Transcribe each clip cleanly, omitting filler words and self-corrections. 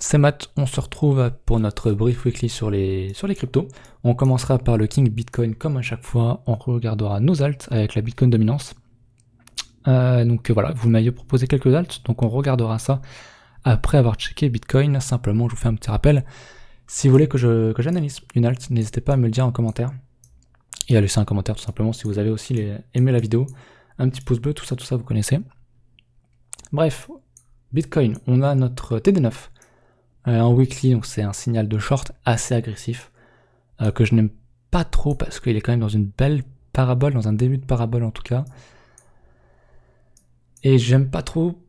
c'est Matt, on se retrouve pour notre brief weekly sur les cryptos. On commencera par le King Bitcoin comme à chaque fois, on regardera nos alts avec la Bitcoin dominance. Donc voilà, vous m'avez proposé quelques alts, donc on regardera ça après avoir checké Bitcoin. Simplement, je vous fais un petit rappel. Si vous voulez que j'analyse une alt, n'hésitez pas à me le dire en commentaire. Et à laisser un commentaire tout simplement si vous avez aussi aimé la vidéo. Un petit pouce bleu, tout ça vous connaissez. Bref, Bitcoin, on a notre TD9. En weekly, donc c'est un signal de short assez agressif, que je n'aime pas trop parce qu'il est quand même dans une belle parabole, dans un début de parabole en tout cas. Et j'aime pas trop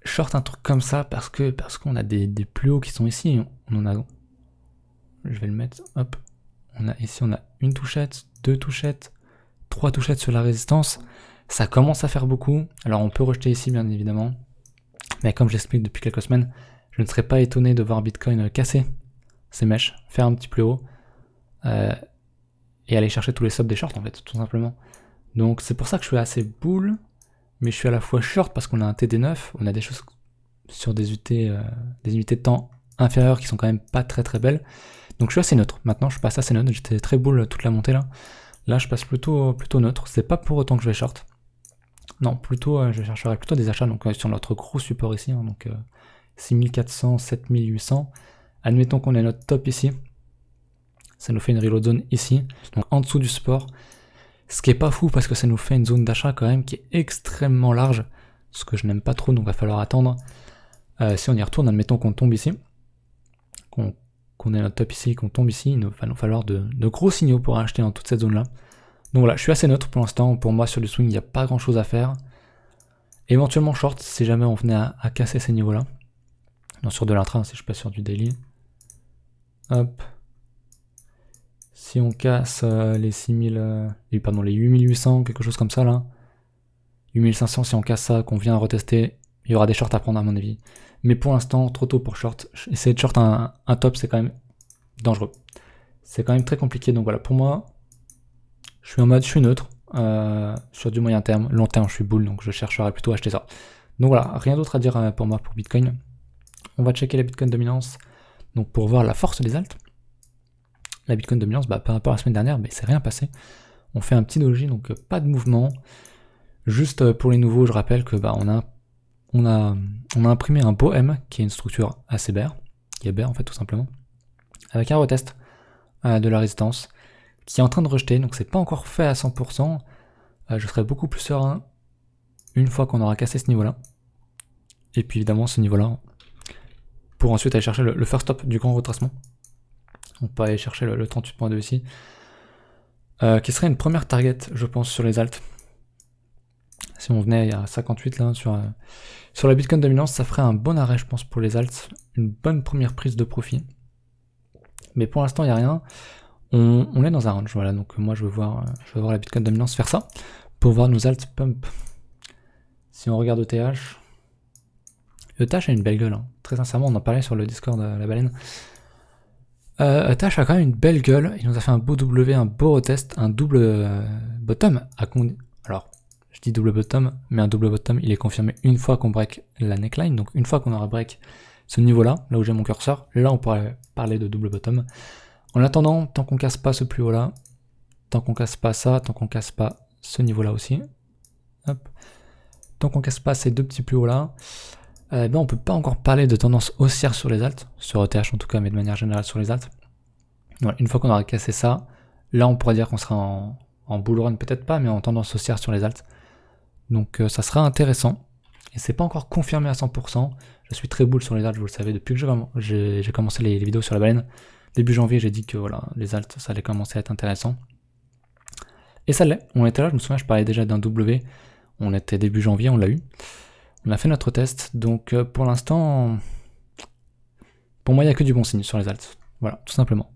short un truc comme ça parce qu'on a des plus hauts qui sont ici. On en a, je vais le mettre, hop. Ici on a une touchette, deux touchettes, trois touchettes sur la résistance. Ça commence à faire beaucoup. Alors on peut rejeter ici bien évidemment, mais comme j'explique depuis quelques semaines, je ne serais pas étonné de voir Bitcoin casser ces mèches, faire un petit plus haut, et aller chercher tous les subs des shorts en fait, tout simplement. Donc c'est pour ça que je suis assez bull, mais je suis à la fois short parce qu'on a un TD9, on a des choses sur des unités de temps inférieures qui sont quand même pas très très belles. Donc je suis assez neutre. Maintenant je passe assez neutre, j'étais très bull toute la montée là. Là je passe plutôt neutre, c'est pas pour autant que je vais short. Non, plutôt je chercherai plutôt des achats donc sur notre gros support ici, hein, donc 6400, 7800. Admettons qu'on ait notre top ici. Ça nous fait une reload zone ici, donc en dessous du support. Ce qui est pas fou parce que ça nous fait une zone d'achat quand même qui est extrêmement large, ce que je n'aime pas trop, donc va falloir attendre. Si on y retourne, admettons qu'on tombe ici, qu'on ait notre top ici, qu'on tombe ici, il va nous falloir de gros signaux pour acheter dans toute cette zone là. Donc voilà, je suis assez neutre pour l'instant. Pour moi sur le swing il n'y a pas grand chose à faire. Éventuellement short si jamais on venait à casser ces niveaux là. Non, sur de l'intra, si je passe sur du daily. Hop. Si on casse les 6000, pardon, les 8800, quelque chose comme ça là. 8500, si on casse ça, qu'on vient retester, il y aura des shorts à prendre à mon avis. Mais pour l'instant, trop tôt pour short. Essayer de short un top, c'est quand même dangereux. C'est quand même très compliqué, donc voilà, pour moi, je suis en mode, je suis neutre. Sur du moyen terme, long terme, je suis bull, donc je chercherai plutôt à acheter ça. Donc voilà, rien d'autre à dire pour moi pour Bitcoin. On va checker la Bitcoin dominance, donc pour voir la force des alts. La Bitcoin dominance, par rapport à la semaine dernière, c'est rien passé. On fait un petit doji, donc pas de mouvement. Juste pour les nouveaux, je rappelle que on a imprimé un beau M, qui est une structure assez bear, qui est bear en fait tout simplement, avec un retest de la résistance, qui est en train de rejeter, donc c'est pas encore fait à 100%. Je serai beaucoup plus serein une fois qu'on aura cassé ce niveau-là. Et puis évidemment ce niveau-là, pour ensuite aller chercher le first stop du grand retracement. On peut aller chercher le 38.2 ici, qui serait une première target, je pense, sur les alts. Si on venait à 58 là, sur la Bitcoin dominance, ça ferait un bon arrêt, je pense, pour les alts. Une bonne première prise de profit. Mais pour l'instant, il n'y a rien. On est dans un range, voilà. Donc moi, je veux voir la Bitcoin dominance faire ça, pour voir nos alts pump. Si on regarde ETH, ETH a une belle gueule, hein. Très sincèrement, on en parlait sur le Discord la baleine. ETH a quand même une belle gueule, il nous a fait un beau W, un beau retest, un double bottom. Alors, je dis double bottom, mais un double bottom, il est confirmé une fois qu'on break la neckline, donc une fois qu'on aura break ce niveau-là, là où j'ai mon curseur, là on pourrait parler de double bottom. En attendant, tant qu'on casse pas ce plus haut-là, tant qu'on casse pas ça, tant qu'on casse pas ce niveau-là aussi, hop, tant qu'on casse pas ces deux petits plus hauts-là, on peut pas encore parler de tendance haussière sur les alts, sur ETH en tout cas, mais de manière générale sur les alts. Voilà, une fois qu'on aura cassé ça, là on pourrait dire qu'on sera en bull run, peut-être pas, mais en tendance haussière sur les alts. Donc ça sera intéressant. Et c'est pas encore confirmé à 100%. Je suis très bull sur les alts, vous le savez, depuis que j'ai commencé les vidéos sur la baleine. Début janvier, j'ai dit que voilà, les alts, ça allait commencer à être intéressant. Et ça l'est. On était là, je me souviens, je parlais déjà d'un W. On était début janvier, on l'a eu. On a fait notre test, donc pour l'instant, pour moi il n'y a que du bon signe sur les alts, voilà, tout simplement.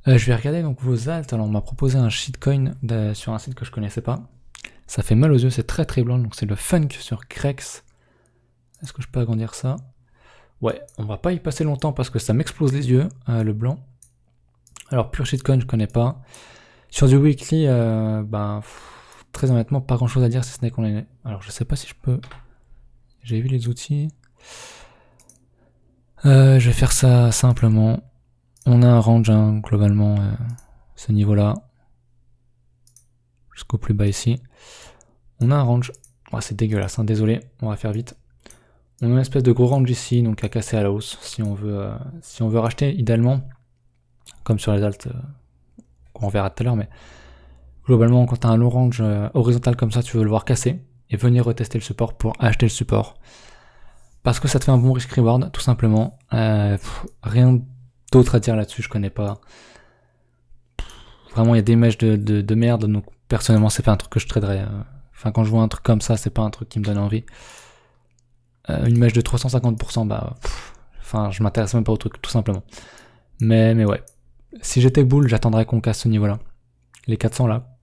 Je vais regarder donc vos alts, alors on m'a proposé un shitcoin sur un site que je connaissais pas. Ça fait mal aux yeux, c'est très très blanc, donc c'est le Funk sur Crex. Est-ce que je peux agrandir ça? Ouais, on va pas y passer longtemps parce que ça m'explose les yeux, le blanc. Alors pure shitcoin, je connais pas. Sur du weekly, très honnêtement, pas grand chose à dire si ce n'est qu'on est... Alors je sais pas si je peux... J'ai vu les outils. Je vais faire ça simplement. On a un range hein, globalement, ce niveau-là, jusqu'au plus bas ici. On a un range. Oh, c'est dégueulasse, hein, désolé, on va faire vite. On a une espèce de gros range ici, donc à casser à la hausse, si on veut racheter, idéalement, comme sur les alts, qu'on verra tout à l'heure, mais globalement, quand tu as un long range horizontal comme ça, tu veux le voir casser, et venir retester le support pour acheter le support. Parce que ça te fait un bon risk-reward, tout simplement. Rien d'autre à dire là-dessus, je connais pas. Vraiment, il y a des mèches de merde, donc personnellement, c'est pas un truc que je traderais. Enfin, quand je vois un truc comme ça, c'est pas un truc qui me donne envie. Une mèche de 350%, bah, enfin, je m'intéresse même pas au truc, tout simplement. Mais ouais, si j'étais bull, j'attendrais qu'on casse ce niveau-là. Les 400 là,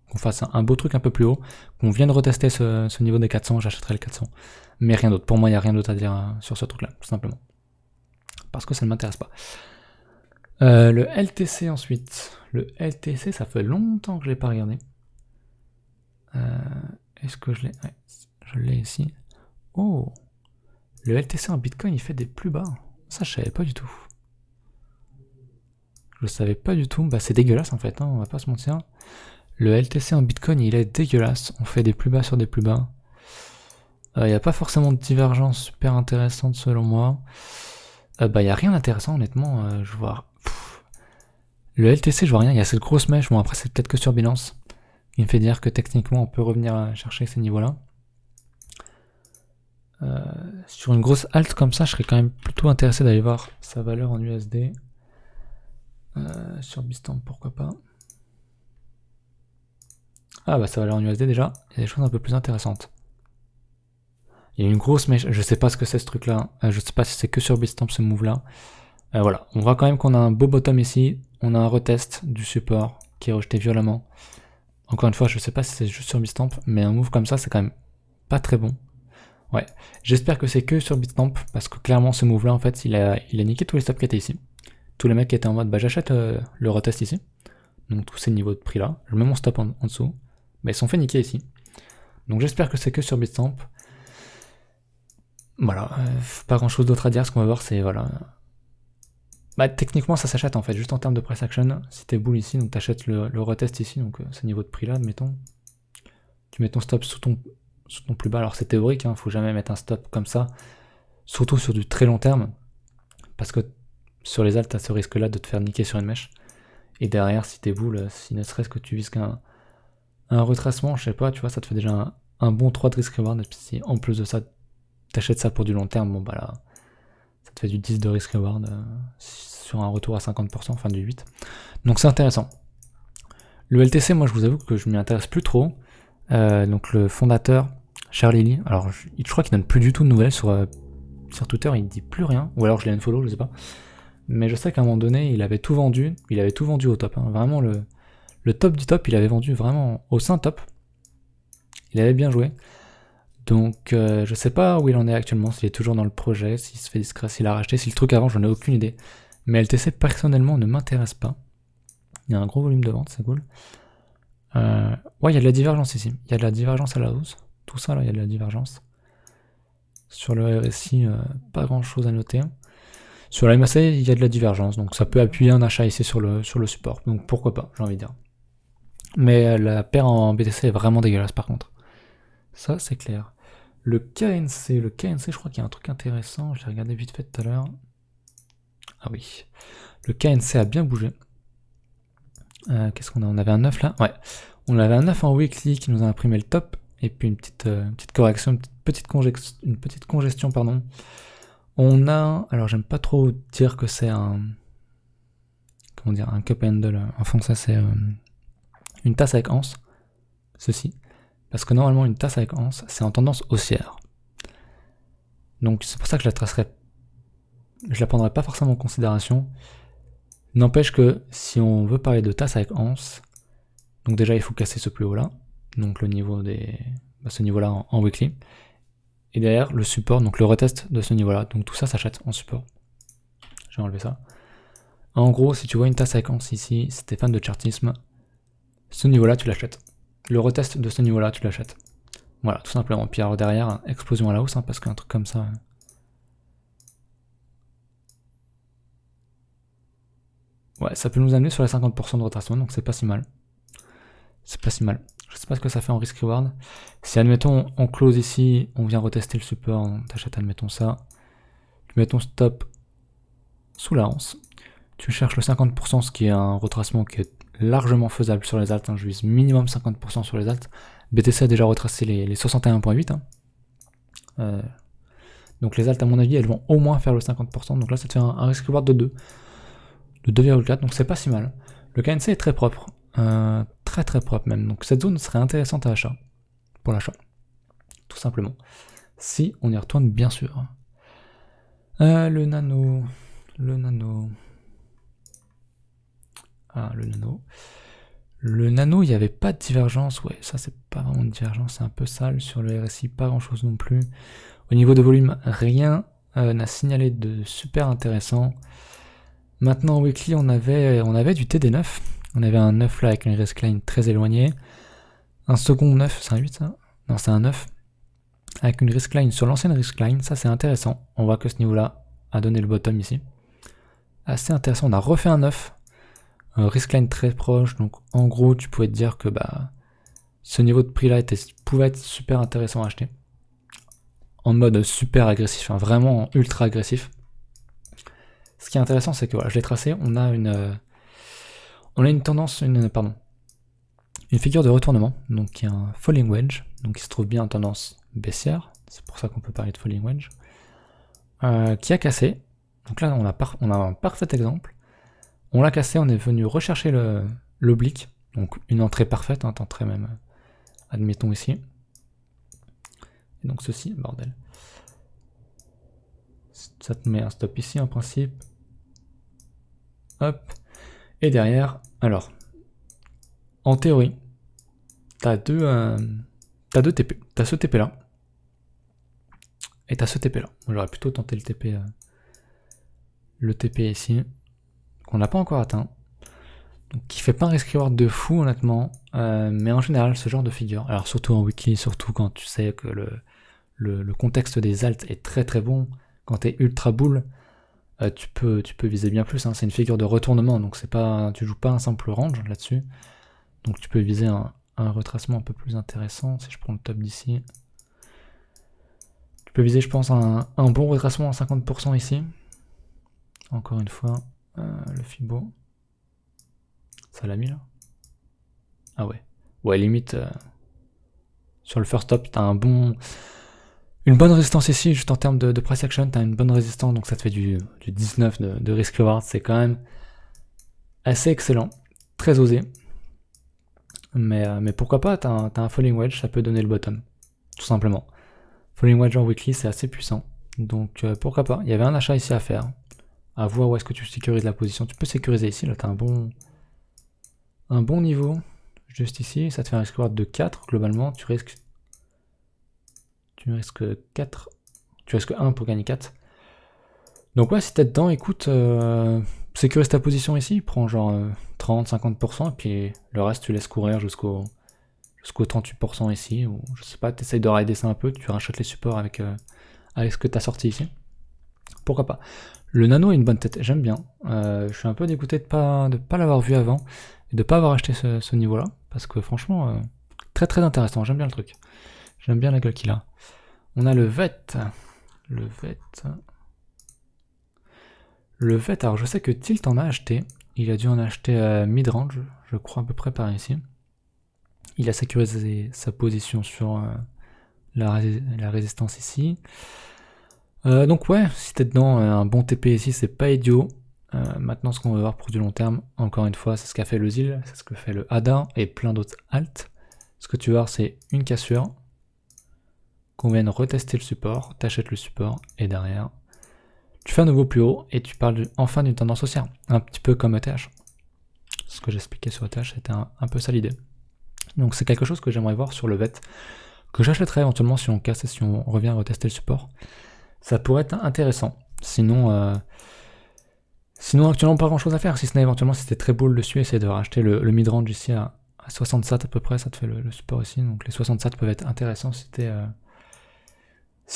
qu'on fasse un beau truc un peu plus haut, qu'on vienne retester ce niveau des 400, j'achèterais le 400. Mais rien d'autre, pour moi, il n'y a rien d'autre à dire sur ce truc-là, tout simplement. Parce que ça ne m'intéresse pas. Le LTC ensuite. Le LTC, ça fait longtemps que je l'ai pas regardé. Est-ce que je l'ai? Ouais, je l'ai ici. Oh, le LTC en Bitcoin, il fait des plus bas. Ça, je savais pas du tout. Je le savais pas du tout. Bah, c'est dégueulasse en fait, hein, on va pas se mentir. Le LTC en Bitcoin, il est dégueulasse. On fait des plus bas sur des plus bas. Il n'y a pas forcément de divergence super intéressante selon moi. Bah, il n'y a rien d'intéressant, honnêtement. Je vois. Le LTC, je vois rien. Il y a cette grosse mèche. Bon, après, c'est peut-être que sur Binance. Il me fait dire que techniquement, on peut revenir chercher ces niveaux-là. Sur une grosse alt comme ça, je serais quand même plutôt intéressé d'aller voir sa valeur en USD. Sur Bitstamp, pourquoi pas. Ah bah sa valeur en USD déjà, il y a des choses un peu plus intéressantes. Il y a une grosse mèche, je sais pas ce que c'est ce truc là, je sais pas si c'est que sur Bitstamp ce move là. Voilà, on voit quand même qu'on a un beau bottom ici, on a un retest du support qui est rejeté violemment. Encore une fois, je sais pas si c'est juste sur Bitstamp, mais un move comme ça c'est quand même pas très bon. Ouais, j'espère que c'est que sur Bitstamp, parce que clairement ce move là en fait il a niqué tous les stops qui étaient ici. Tous les mecs qui étaient en mode bah j'achète le retest ici. Donc tous ces niveaux de prix là, je mets mon stop en dessous. Bah ils sont fait niquer ici. Donc j'espère que c'est que sur Bitstamp. Voilà, pas grand chose d'autre à dire, ce qu'on va voir c'est voilà. Bah techniquement ça s'achète en fait, juste en termes de price action, si t'es bull ici, donc t'achètes le retest ici, donc ce niveau de prix là, admettons. Tu mets ton stop sous ton plus bas, alors c'est théorique, hein, faut jamais mettre un stop comme ça, surtout sur du très long terme, parce que sur les alts t'as ce risque là de te faire niquer sur une mèche. Et derrière, si t'es bull, si ne serait-ce que tu vises qu'un retracement, je sais pas, tu vois, ça te fait déjà un bon 3 de risk reward. Et puis si en plus de ça, t'achètes ça pour du long terme, bon bah là, ça te fait du 10 de risk reward sur un retour à 50%, enfin du 8. Donc c'est intéressant. Le LTC, moi je vous avoue que je m'y intéresse plus trop. Donc le fondateur, Charlie Lee, alors je crois qu'il donne plus du tout de nouvelles sur Twitter, il dit plus rien, ou alors je l'ai unfollow, je sais pas. Mais je sais qu'à un moment donné, il avait tout vendu au top, hein. Vraiment le top du top, il avait vendu vraiment au sein top. Il avait bien joué. Donc je sais pas où il en est actuellement, s'il est toujours dans le projet, s'il se fait discret, s'il a racheté, si le truc avant, j'en ai aucune idée. Mais LTC personnellement ne m'intéresse pas. Il y a un gros volume de vente, c'est cool. Ouais, il y a de la divergence ici. Il y a de la divergence à la hausse. Tout ça là, il y a de la divergence. Sur le RSI, pas grand chose à noter. Sur la MACD, il y a de la divergence, donc ça peut appuyer un achat ici sur le support. Donc pourquoi pas, j'ai envie de dire. Mais la paire en BTC est vraiment dégueulasse par contre. Ça, c'est clair. Le KNC, je crois qu'il y a un truc intéressant. J'ai regardé vite fait tout à l'heure. Ah oui. Le KNC a bien bougé. Qu'est-ce qu'on a? On avait un 9 là? Ouais. On avait un 9 en weekly qui nous a imprimé le top. Et puis une petite correction, une petite congestion, pardon. On a... Alors j'aime pas trop dire que c'est un... Comment dire? Un cup handle. En français c'est une tasse avec anse. Ceci. Parce que normalement une tasse avec anse, c'est en tendance haussière. Donc c'est pour ça que je la tracerai. Je la prendrai pas forcément en considération. N'empêche que si on veut parler de tasse avec anse, donc déjà il faut casser ce plus haut là. Donc le niveau des. Ce niveau là en weekly. Et derrière le support, donc le retest de ce niveau là. Donc tout ça s'achète en support. Je vais enlever ça. En gros, si tu vois une tasse avec anse ici, si t'es fan de chartisme, ce niveau là tu l'achètes. Le retest de ce niveau là tu l'achètes. Voilà, tout simplement. Puis alors derrière, explosion à la hausse, hein, parce qu'un truc comme ça, Ouais, ça peut nous amener sur les 50% de retracement, donc c'est pas si mal. C'est pas si mal. Je sais pas ce que ça fait en risk reward. Si admettons on close ici, on vient retester le support, on t'achète admettons ça. Tu mets ton stop sous la hanse. Tu cherches le 50%, ce qui est un retracement qui est largement faisable sur les alts. Hein. Je vise minimum 50% sur les alts. BTC a déjà retracé les 61.8. Hein. Donc les alts, à mon avis, elles vont au moins faire le 50%. Donc là, ça te fait un risk reward de 2. De 2,4. Donc c'est pas si mal. Le KNC est très propre. Très très propre même. Donc cette zone serait intéressante à achat. Pour l'achat. Tout simplement. Si on y retourne, bien sûr. Le nano. Le nano. Ah, le nano. Le nano, il n'y avait pas de divergence. Ouais, ça, c'est pas vraiment une divergence. C'est un peu sale. Sur le RSI, pas grand chose non plus. Au niveau de volume, rien n'a signalé de super intéressant. Maintenant, en weekly, on avait du TD9. On avait un 9 là avec une risk line très éloignée. Un second 9, c'est un 8 ça? Non, c'est un 9. Avec une risk line sur l'ancienne risk line, ça c'est intéressant. On voit que ce niveau-là a donné le bottom ici. Assez intéressant, on a refait un 9. Risk line très proche, donc en gros tu pouvais te dire que ce niveau de prix là pouvait être super intéressant à acheter. En mode super agressif, hein, vraiment ultra agressif. Ce qui est intéressant c'est que voilà, je l'ai tracé, on a une tendance, une figure de retournement, donc qui est un falling wedge, donc il se trouve bien en tendance baissière, c'est pour ça qu'on peut parler de falling wedge, qui a cassé. Donc là on a un parfait exemple. On l'a cassé, on est venu rechercher l'oblique, donc une entrée parfaite, hein, tenterait même, admettons ici. Et donc ceci, bordel. Ça te met un stop ici en principe. Hop. Et derrière, alors, en théorie, t'as deux TP. T'as ce TP là. Et t'as ce TP là. J'aurais plutôt tenté le TP ici. Qu'on n'a pas encore atteint. Donc qui fait pas un risk reward de fou honnêtement. Mais en général, ce genre de figure. Alors surtout en weekly, surtout quand tu sais que le contexte des alts est très très bon. Quand t'es ultra bull, tu peux viser bien plus. Hein. C'est une figure de retournement, donc c'est pas, tu joues pas un simple range là-dessus. Donc tu peux viser un retracement un peu plus intéressant. Si je prends le top d'ici, tu peux viser, je pense, un bon retracement à 50% ici. Encore une fois, le Fibo. Ça l'a mis là? Ah ouais. Ouais, limite, sur le first top, t'as une bonne résistance ici, juste en termes de price action, t'as une bonne résistance, donc ça te fait du 19 de risk reward, c'est quand même assez excellent, très osé. Mais pourquoi pas, t'as un falling wedge, ça peut donner le bottom, tout simplement. Falling wedge en weekly, c'est assez puissant, donc pourquoi pas. Il y avait un achat ici à faire, à voir où est-ce que tu sécurises la position. Tu peux sécuriser ici, là t'as un bon niveau, juste ici, ça te fait un risk reward de 4, globalement, tu risques 4, tu risques 1 pour gagner 4. Donc ouais, si t'es dedans, écoute, sécurise ta position ici, prends genre 30-50%, et puis le reste tu laisses courir jusqu'au 38% ici, ou je sais pas, t'essayes de rider ça un peu, tu rachètes les supports avec ce que t'as sorti ici. Pourquoi pas. Le nano a une bonne tête, j'aime bien. Je suis un peu dégoûté de pas l'avoir vu avant, et de pas avoir acheté ce niveau-là, parce que franchement, très très intéressant, j'aime bien le truc. J'aime bien la gueule qu'il a. On a le VET. Le VET, alors je sais que Tilt en a acheté. Il a dû en acheter mid-range, je crois à peu près par ici. Il a sécurisé sa position sur la résistance ici. Donc ouais, si t'es dedans, un bon TP ici, c'est pas idiot. Maintenant, ce qu'on va voir pour du long terme, encore une fois, c'est ce qu'a fait le ZIL, c'est ce que fait le ADA et plein d'autres alt. Ce que tu vas voir, c'est une cassure, qu'on vienne retester le support, t'achètes le support, et derrière, tu fais un nouveau plus haut, et tu parles enfin d'une tendance haussière, un petit peu comme ETH. Ce que j'expliquais sur ETH, c'était un peu ça l'idée. Donc c'est quelque chose que j'aimerais voir sur le VET, que j'achèterais éventuellement si on casse et si on revient retester le support. Ça pourrait être intéressant. Sinon actuellement pas grand chose à faire, si ce n'est éventuellement si t'es très bull dessus, essayer de racheter le mid-range ici à 60 sats à peu près, ça te fait le support ici, donc les 60 sats peuvent être intéressants si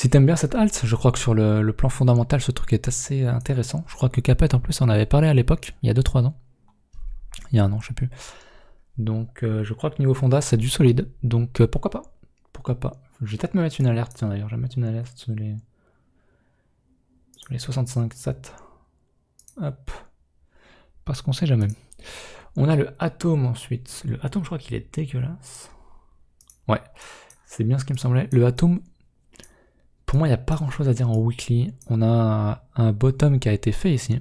t'aimes bien cette alt. Je crois que sur le plan fondamental, ce truc est assez intéressant. Je crois que Capet en plus en avait parlé à l'époque, il y a 2-3 ans. il y a un an, je sais plus. Donc je crois que niveau fonda, c'est du solide. Donc pourquoi pas? Pourquoi pas? Je vais peut-être me mettre une alerte, tiens d'ailleurs, je vais mettre une alerte sur les 65, 7. Hop. Parce qu'on sait jamais. On a le Atom ensuite. Le Atom, je crois qu'il est dégueulasse. Ouais, c'est bien ce qui me semblait. Le Atom, pour moi, il n'y a pas grand chose à dire en weekly. On a un bottom qui a été fait ici.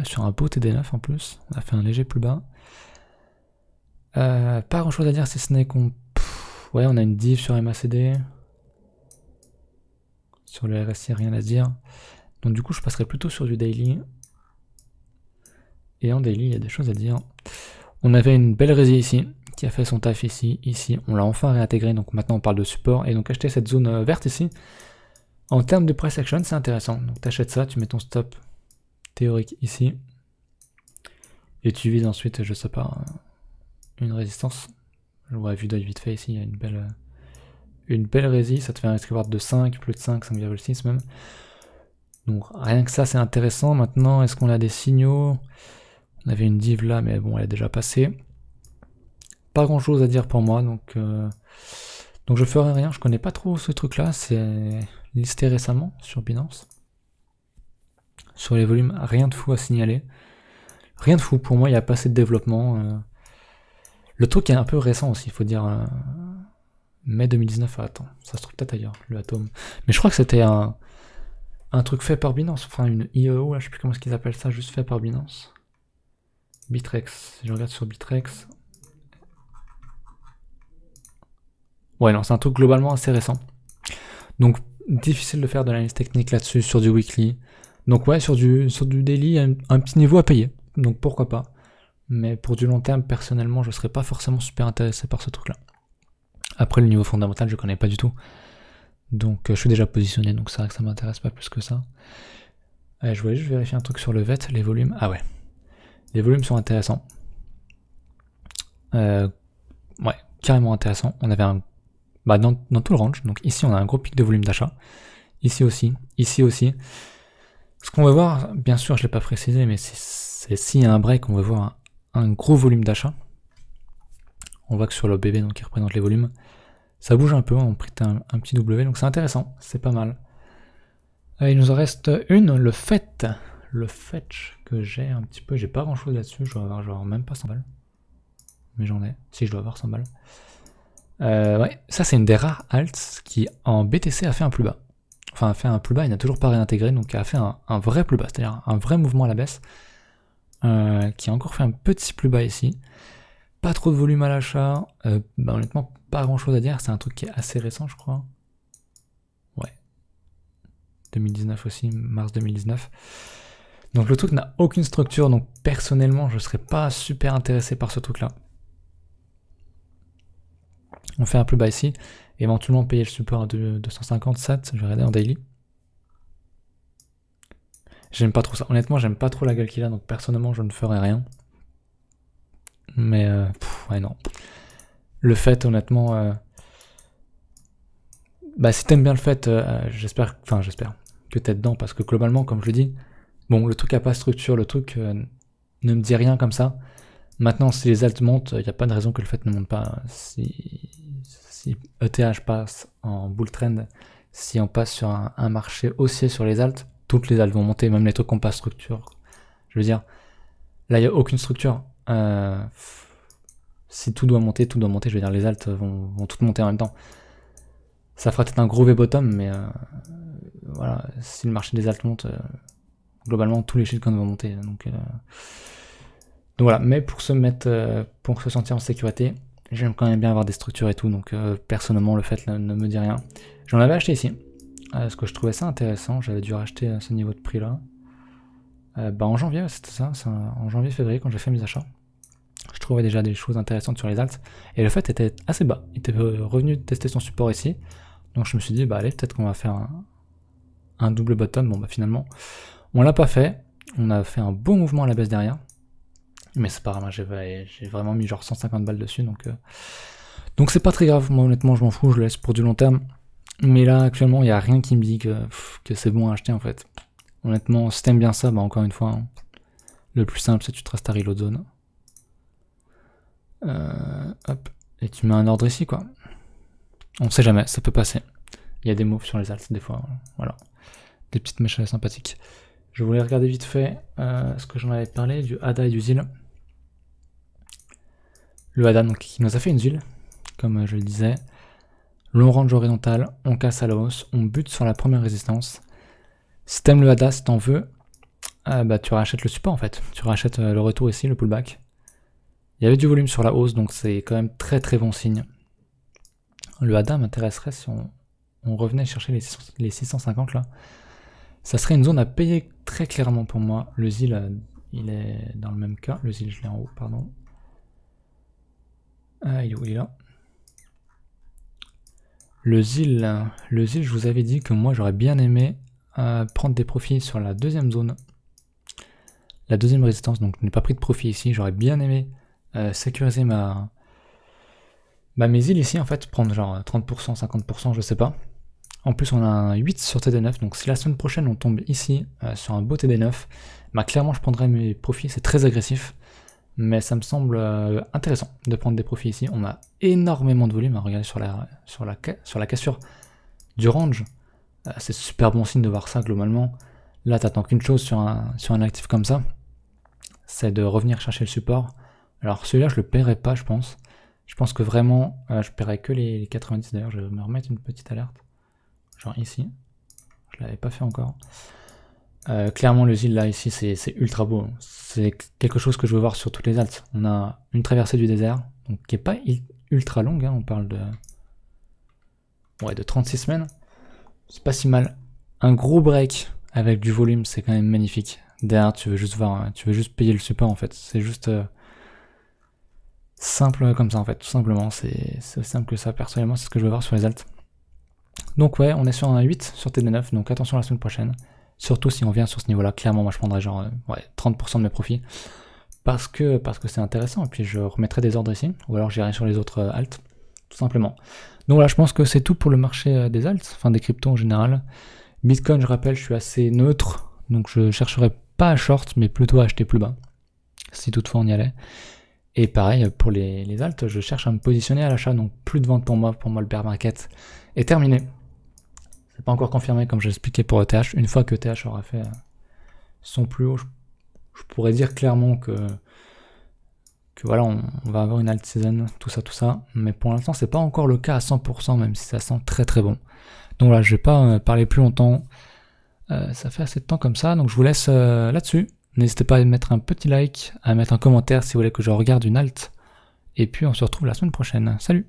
Sur un beau TD9 en plus. On a fait un léger plus bas. Pas grand chose à dire si ce n'est qu'on... Ouais, on a une div sur MACD. Sur le RSI, rien à dire. Donc du coup, je passerai plutôt sur du daily. Et en daily, il y a des choses à dire. On avait une belle rési ici, qui a fait son taf ici, ici. On l'a enfin réintégré, donc maintenant on parle de support. Et donc acheter cette zone verte ici, en termes de price action, c'est intéressant. Donc tu achètes ça, tu mets ton stop théorique ici. Et tu vises ensuite, je sais pas, une résistance. Je vois vue d'œil vite fait ici, il y a une belle rési, ça te fait un risk reward de 5, plus de 5, 5,6 même. Donc rien que ça c'est intéressant. Maintenant, est-ce qu'on a des signaux? On avait une div là, mais bon, elle est déjà passée. Pas grand chose à dire pour moi, donc je ferai rien. Je connais pas trop ce truc là, c'est listé récemment sur Binance. Sur les volumes, rien de fou à signaler. Rien de fou, pour moi il n'y a pas assez de développement. Le truc est un peu récent aussi, il faut dire. Mai 2019, attends, ça se trouve peut-être ailleurs, le Atom. Mais je crois que c'était un truc fait par Binance, enfin une IEO, là, je sais plus comment est-ce qu'ils appellent ça, juste fait par Binance. Bitrex, si je regarde sur Bitrex. Ouais, non, c'est un truc globalement assez récent. Donc, difficile de faire de l'analyse technique là-dessus, sur du weekly. Donc ouais, sur du daily, un petit niveau à payer. Donc pourquoi pas. Mais pour du long terme, personnellement, je serais pas forcément super intéressé par ce truc-là. Après, le niveau fondamental, je connais pas du tout. Donc je suis déjà positionné, donc c'est vrai que ça m'intéresse pas plus que ça. Je voulais juste vérifier un truc sur le VET, les volumes. Ah ouais. Les volumes sont intéressants. Ouais, carrément intéressant. On avait un... Bah dans tout le range. Donc ici, on a un gros pic de volume d'achat. Ici aussi. Ici aussi. Ce qu'on va voir, bien sûr, je l'ai pas précisé, mais c'est s'il y a un break, on va voir un gros volume d'achat. On voit que sur le BB, donc qui représente les volumes, ça bouge un peu, on prête un petit W, donc c'est intéressant, c'est pas mal. Il nous en reste une, le FET. Le fetch que j'ai un petit peu, j'ai pas grand chose là-dessus, je dois avoir genre même pas 100 balles. Mais j'en ai, si je dois avoir 100 balles. Ouais, ça c'est une des rares alts qui en BTC a fait un plus bas. Enfin, a fait un plus bas, il n'a toujours pas réintégré, donc a fait un vrai plus bas, c'est-à-dire un vrai mouvement à la baisse. Qui a encore fait un petit plus bas ici. Pas trop de volume à l'achat. Bah honnêtement, pas grand chose à dire. C'est un truc qui est assez récent, je crois. Ouais. 2019 aussi, mars 2019. Donc le truc n'a aucune structure. Donc personnellement, je serais pas super intéressé par ce truc-là. On fait un plus bas ici. Éventuellement payer le support à 257. Je vais regarder en daily. J'aime pas trop ça. Honnêtement, j'aime pas trop la gueule qu'il a. Donc personnellement, je ne ferai rien. Mais ouais non. Le fait, honnêtement, bah si t'aimes bien le fait, j'espère que t'es dedans, parce que globalement, comme je le dis, bon, le truc a pas de structure, le truc ne me dit rien comme ça. Maintenant, si les alts montent, il n'y a pas de raison que le fait ne monte pas. Si ETH passe en bull trend, si on passe sur un marché haussier sur les alts, toutes les alts vont monter, même les trucs qui n'ont pas de structure. Je veux dire, là, il n'y a aucune structure. Si tout doit monter, je veux dire, les alts vont toutes monter en même temps. Ça fera peut-être un gros V-bottom, mais voilà, si le marché des alts monte, globalement, tous les shitcoins vont monter. Donc voilà, mais pour se sentir en sécurité, j'aime quand même bien avoir des structures et tout, donc personnellement, le fait ne me dit rien. J'en avais acheté ici, parce que je trouvais ça intéressant, j'avais dû racheter à ce niveau de prix-là. Bah en janvier, c'était ça, c'est en janvier-février, quand j'ai fait mes achats. Je trouvais déjà des choses intéressantes sur les alts, et le fait était assez bas. Il était revenu tester son support ici, donc je me suis dit, bah allez, peut-être qu'on va faire un double bottom. Bon bah finalement, on l'a pas fait, on a fait un beau mouvement à la baisse derrière, mais c'est pas grave, j'ai vraiment mis genre 150 balles dessus, donc c'est pas très grave. Moi honnêtement, je m'en fous, je le laisse pour du long terme, mais là actuellement, il n'y a rien qui me dit que c'est bon à acheter en fait. Honnêtement, si t'aimes bien ça, bah encore une fois, hein, Le plus simple, c'est que tu traces ta reload zone. Hop. Et tu mets un ordre ici, quoi. On sait jamais, ça peut passer. Il y a des moves sur les alts, des fois. Voilà. Des petites mèches sympathiques. Je voulais regarder vite fait ce que j'en avais parlé, du Hada et du Zil. Le Hada, donc, qui nous a fait une Zil, comme je le disais. Long range horizontal, on casse à la hausse, on bute sur la première résistance. Si t'aimes le Hada, si t'en veux, bah tu rachètes le support en fait. Tu rachètes le retour ici, le pullback. Il y avait du volume sur la hausse, donc c'est quand même très très bon signe. Le Hada m'intéresserait si on revenait chercher les 650 là. Ça serait une zone à payer très clairement pour moi. Le Zil, il est dans le même cas. Le Zil, je l'ai en haut, pardon. Il est où? Il est là. Le Zil, je vous avais dit que moi j'aurais bien aimé prendre des profits sur la deuxième zone. La deuxième résistance, donc je n'ai pas pris de profit ici. J'aurais bien aimé sécuriser mes Zil ici en fait. Prendre genre 30%, 50%, je sais pas. En plus on a un 8 sur TD9, donc si la semaine prochaine on tombe ici sur un beau TD9, bah clairement je prendrai mes profits, c'est très agressif. Mais ça me semble intéressant de prendre des profits ici. On a énormément de volume. Regardez sur la cassure du range. C'est super bon signe de voir ça globalement. Là, t'attends qu'une chose sur un actif comme ça. C'est de revenir chercher le support. Alors celui-là, je le paierai pas, je pense. Je pense que vraiment, je paierai que les 90. D'ailleurs, je vais me remettre une petite alerte. Genre ici. Je l'avais pas fait encore. Clairement le Zil là ici c'est ultra beau, c'est quelque chose que je veux voir sur toutes les alts. On a une traversée du désert, donc qui est pas ultra longue, hein. On parle de 36 semaines, c'est pas si mal. Un gros break avec du volume, c'est quand même magnifique. Derrière tu veux juste voir, hein, tu veux juste payer le support en fait, c'est juste simple comme ça en fait, tout simplement, c'est aussi simple que ça. Personnellement c'est ce que je veux voir sur les alts. Donc ouais, on est sur un 8 sur TD9, donc attention la semaine prochaine. Surtout si on vient sur ce niveau-là, clairement, moi je prendrais genre 30% de mes profits. Parce que c'est intéressant, et puis je remettrai des ordres ici, ou alors j'irai sur les autres alts, tout simplement. Donc voilà, je pense que c'est tout pour le marché des alts, enfin des cryptos en général. Bitcoin, je rappelle, je suis assez neutre, donc je chercherai pas à short, mais plutôt à acheter plus bas, si toutefois on y allait. Et pareil, pour les alts, je cherche à me positionner à l'achat, donc plus de vente pour moi le bear market est terminé. C'est pas encore confirmé comme j'ai expliqué pour ETH. Une fois que ETH aura fait son plus haut, je pourrais dire clairement que voilà, on va avoir une alt season, tout ça. Mais pour l'instant, c'est pas encore le cas à 100%, même si ça sent très très bon. Donc là, je vais pas parler plus longtemps. Ça fait assez de temps comme ça, donc je vous laisse là-dessus. N'hésitez pas à mettre un petit like, à mettre un commentaire si vous voulez que je regarde une alt. Et puis on se retrouve la semaine prochaine. Salut!